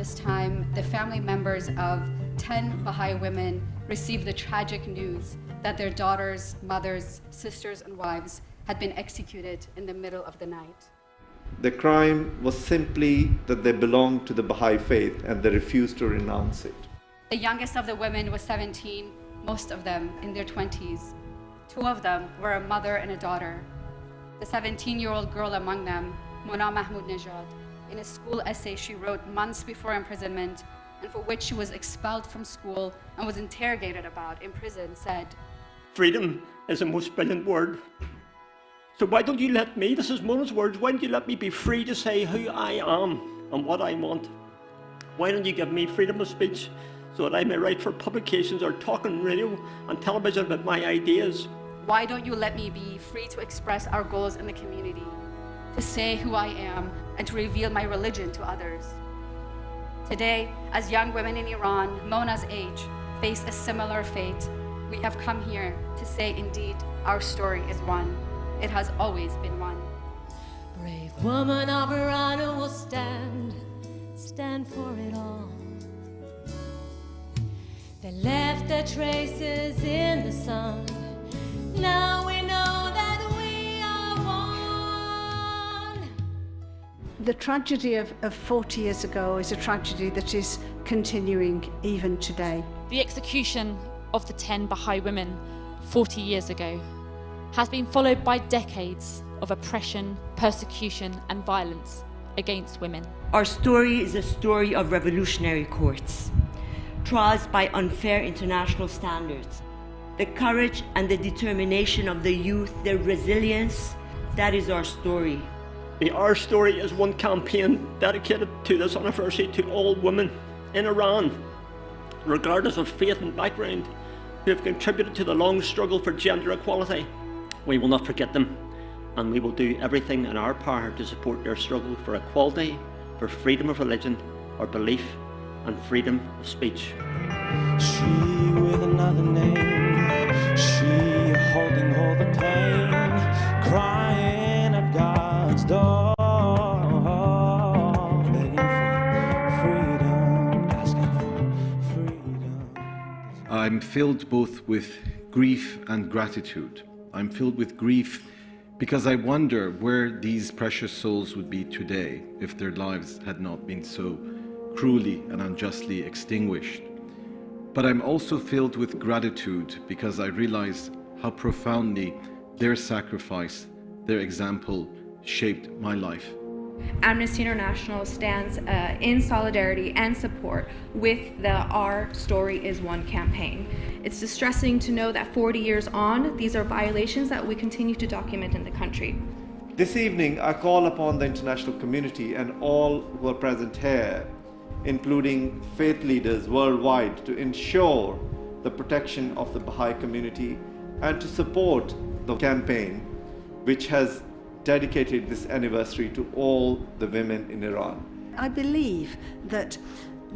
this time, the family members of 10 Baha'i women received the tragic news that their daughters, mothers, sisters, and wives had been executed in the middle of the night. The crime was simply that they belonged to the Baha'i faith and they refused to renounce it. The youngest of the women was 17, most of them in their 20s. Two of them were a mother and a daughter. The 17-year-old girl among them, Mona Mahmoud Nejad, in a school essay she wrote months before imprisonment, and for which she was expelled from school and was interrogated about in prison, said, "Freedom is the most brilliant word. So why don't you let me, this is Mona's words, why don't you let me be free to say who I am and what I want? Why don't you give me freedom of speech so that I may write for publications or talk on radio and television about my ideas? Why don't you let me be free to express our goals in the community, to say who I am and to reveal my religion to others?" Today, as young women in Iran, Mona's age, face a similar fate, we have come here to say indeed our story is one. It has always been one. Brave woman of Iran who will stand for it all. They left their traces in the sun. Now we know that we are one. The tragedy of 40 years ago is a tragedy that is continuing even today. The execution of the 10 Baha'i women 40 years ago has been followed by decades of oppression, persecution and violence against women. Our story is a story of revolutionary courts, trials by unfair international standards, the courage and the determination of the youth, their resilience, that is our story. The Our Story is One campaign dedicated to this anniversary to all women in Iran, regardless of faith and background, who have contributed to the long struggle for gender equality. We will not forget them, and we will do everything in our power to support their struggle for equality, for freedom of religion or belief, and freedom of speech. She with another name, she holding all the pain, crying at God's door, begging for freedom, asking for freedom. I'm filled both with grief and gratitude. I'm filled with grief because I wonder where these precious souls would be today if their lives had not been so cruelly and unjustly extinguished. But I'm also filled with gratitude because I realize how profoundly their sacrifice, their example, shaped my life. Amnesty International stands in solidarity and support with the Our Story is One campaign. It's distressing to know that 40 years on, these are violations that we continue to document in the country. This evening, I call upon the international community and all who are present here, including faith leaders worldwide, to ensure the protection of the Baha'i community and to support the campaign which has dedicated this anniversary to all the women in Iran. I believe that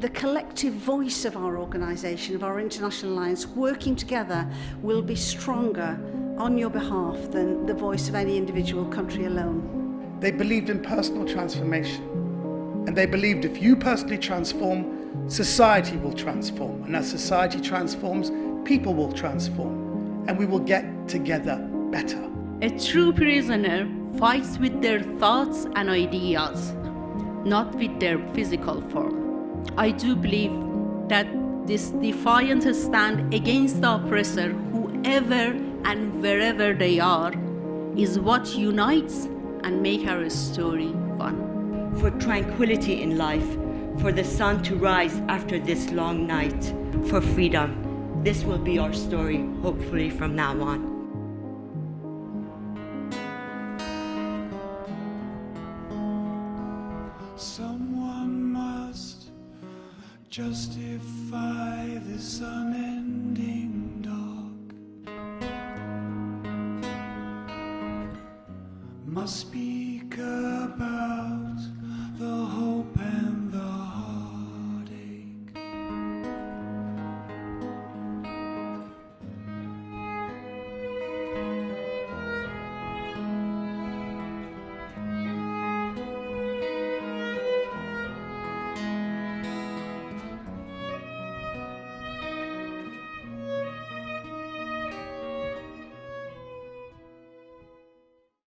the collective voice of our organisation, of our International Alliance, working together will be stronger on your behalf than the voice of any individual country alone. They believed in personal transformation, and they believed if you personally transform, society will transform, and as society transforms, people will transform, and we will get together better. A true prisoner fights with their thoughts and ideas, not with their physical form. I do believe that this defiant stand against the oppressor, whoever and wherever they are, is what unites and makes our story one. For tranquility in life, for the sun to rise after this long night, for freedom. This will be our story, hopefully from now on. Someone must justify this unending dark. Must be